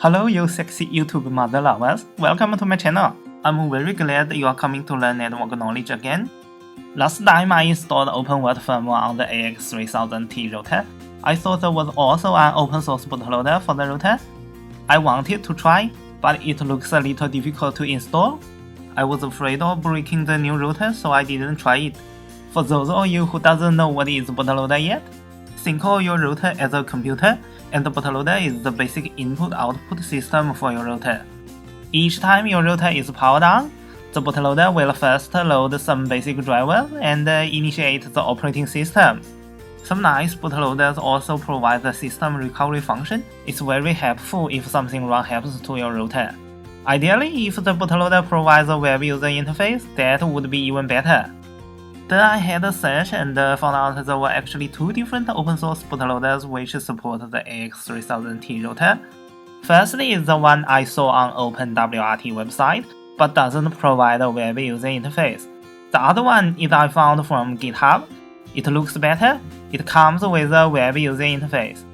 Hello you sexy YouTube mother lovers, welcome to my channel. I'm very glad you are coming to learn network knowledge again. Last time I installed OpenWrt firmware on the AX3000T router. I thought there was also an open source bootloader for the router. I wanted to try, but it looks a little difficult to install. I was afraid of breaking the new router, so I didn't try it. For those of you who doesn't know what is bootloader yet, think of your router as a computer, and the bootloader is the basic input-output system for your router. Each time your router is powered on, the bootloader will first load some basic drivers and initiate the operating system. Some nice bootloaders also provide the system recovery function. It's very helpful if something wrong happens to your router. Ideally, if the bootloader provides a web user interface, that would be even better. Then I had a search and found out there were actually two different open source bootloaders which support the AX3000T router. Firstly is the one I saw on OpenWrt website, but doesn't provide a web user interface. The other one is I found from GitHub. It looks better. It comes with a web user interface.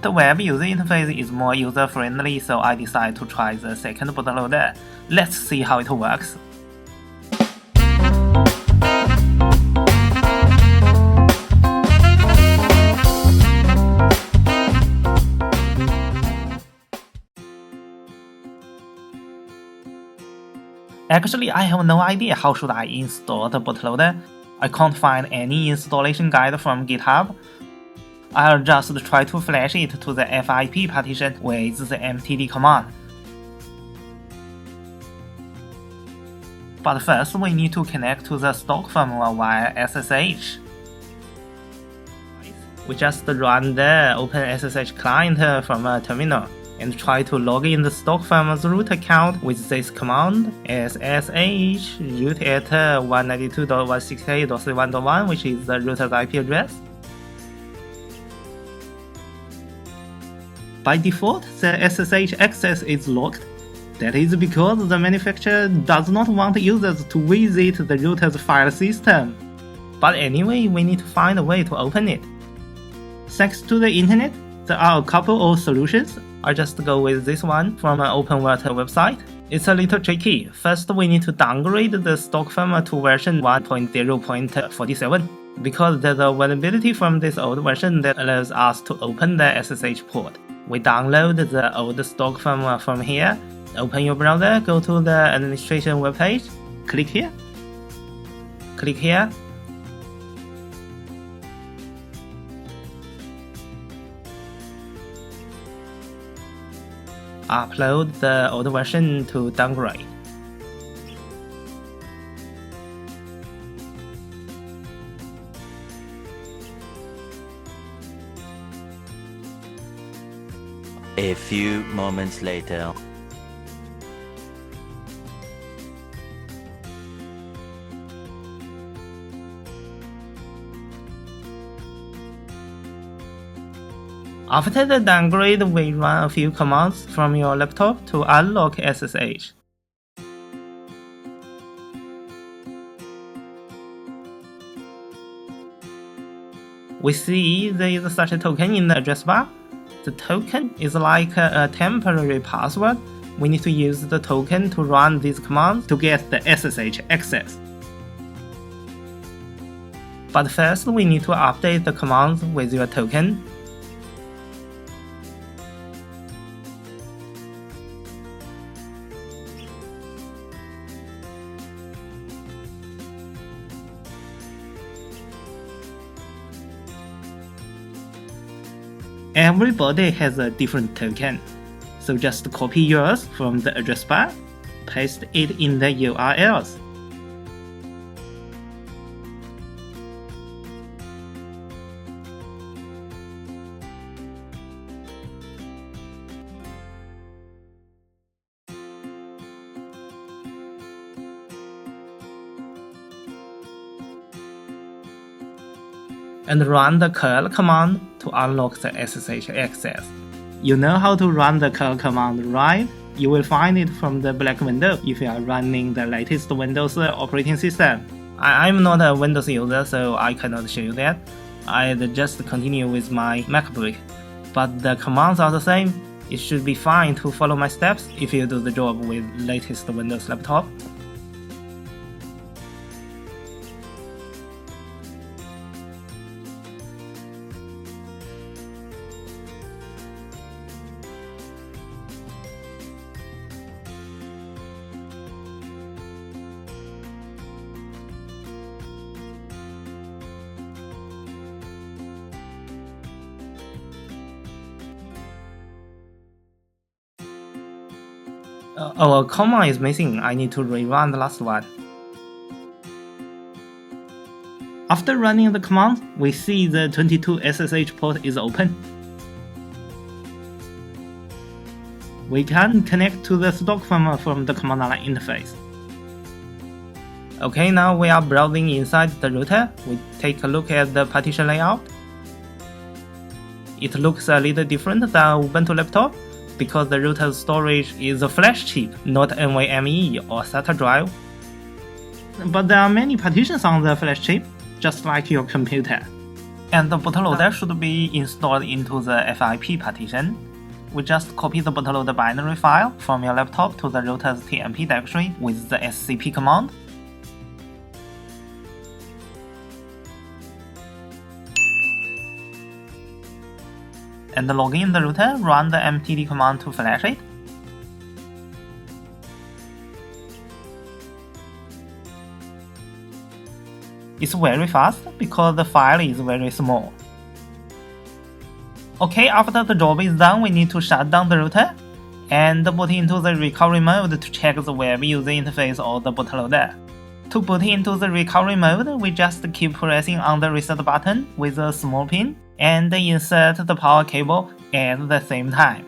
The web user interface is more user-friendly, so I decided to try the second bootloader. Let's see how it works. Actually, I have no idea how should I install the bootloader. I can't find any installation guide from GitHub. I'll just try to flash it to the FIP partition with the mtd command. But first we need to connect to the stock firmware via SSH. We just run the OpenSSH client from a terminal and try to log in the stock firmware's root account with this command ssh root at 192.168.31.1, which is the router's IP address. By default, the SSH access is locked. That is because the manufacturer does not want users to visit the router's file system. But anyway, we need to find a way to open it. Thanks to the internet, there are a couple of solutions. I'll just go with this one from an OpenWrt website. It's a little tricky. First, we need to downgrade the stock firmware to version 1.0.47. because there's a vulnerability from this old version that allows us to open the SSH port. We download the old stock firmware from here, open your browser, go to the administration webpage, click here, upload the old version to downgrade. A few moments later. After the downgrade, we run a few commands from your laptop to unlock SSH. We see there is such a token in the address bar. The token is like a temporary password. We need to use the token to run these commands to get the SSH access. But first, we need to update the commands with your token. Everybody has a different token, so just copy yours from the address bar, paste it in the URLs. And run the curl command to unlock the SSH access. You know how to run the curl command, right? You will find it from the black window if you are running the latest Windows operating system. I'm not a Windows user, so I cannot show you that. I'll just continue with my MacBook. but the commands are the same. It should be fine to follow my steps if you do the job with latest Windows laptop. A comma is missing. I need to rerun the last one. After running the command, we see the 22 SSH port is open. We can connect to the stock firmware from the command line interface. Okay, now we are browsing inside the router. We take a look at the partition layout. It looks a little different than Ubuntu laptop, because the router's storage is a flash chip, not NVMe or SATA drive. But there are many partitions on the flash chip, just like your computer. And the bootloader should be installed into the FIP partition. We just copy the bootloader binary file from your laptop to the router's TMP directory with the SCP command. And log in the router, run the mtd command to flash it. It's very fast because the file is very small. Okay, after the job is done, we need to shut down the router and boot into the recovery mode to check the web user interface or the bootloader. To boot into the recovery mode, we just keep pressing on the reset button with a small pin and insert the power cable at the same time.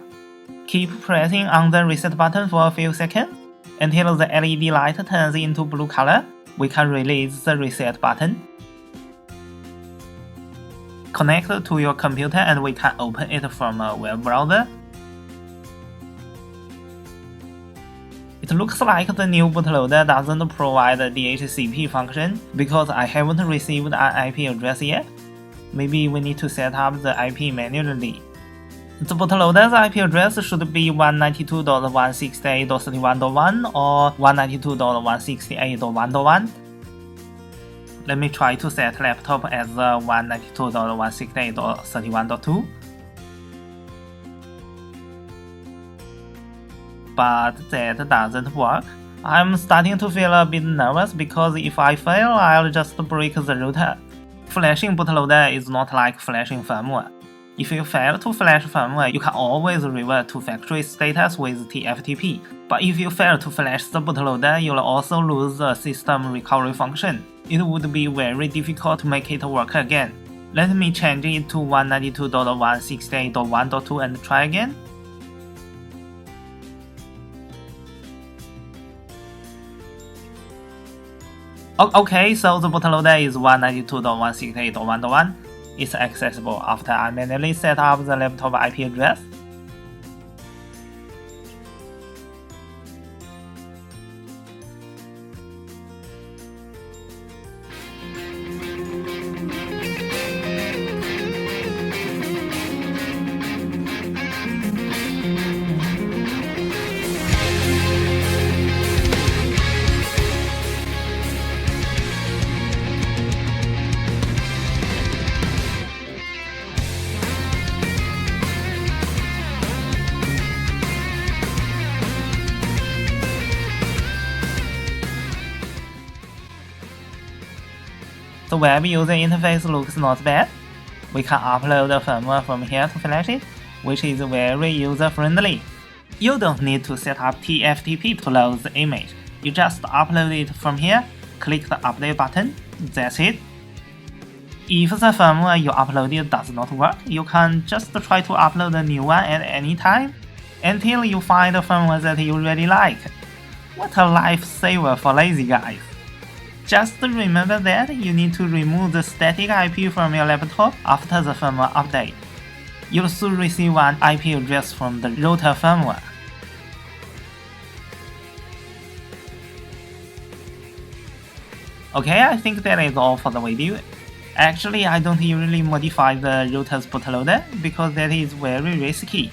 Keep pressing on the reset button for a few seconds until the LED light turns into blue color. We can release the reset button. Connect to your computer and we can open it from a web browser. It looks like the new bootloader doesn't provide a DHCP function because I haven't received an IP address yet. Maybe we need to set up the IP manually. The bootloader's IP address should be 192.168.31.1 or 192.168.1.1. Let me try to set laptop as 192.168.31.2. But that doesn't work. I'm starting to feel a bit nervous because if I fail, I'll just break the router. Flashing bootloader is not like flashing firmware. If you fail to flash firmware, you can always revert to factory status with TFTP. But if you fail to flash the bootloader, you'll also lose the system recovery function. It would be very difficult to make it work again. Let me change it to 192.168.1.2 and try again. Okay, so the bootloader is 192.168.1.1. It's accessible after I manually set up the laptop IP address. The web user interface looks not bad. We can upload the firmware from here to flash it, which is very user-friendly. You don't need to set up TFTP to load the image. You just upload it from here, click the update button, that's it. If the firmware you uploaded does not work, you can just try to upload a new one at any time, until you find a firmware that you really like. What a lifesaver for lazy guys. Just remember that you need to remove the static IP from your laptop after the firmware update. You'll soon receive an IP address from the router firmware. Okay, I think that is all for the video. Actually, I don't usually modify the router's bootloader because that is very risky.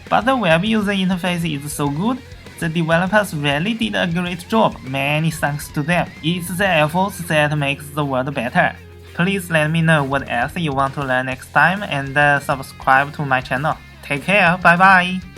But the web user interface is so good, the developers really did a great job, many thanks to them. It's the efforts that makes the world better. Please let me know what else you want to learn next time and subscribe to my channel. Take care, bye bye!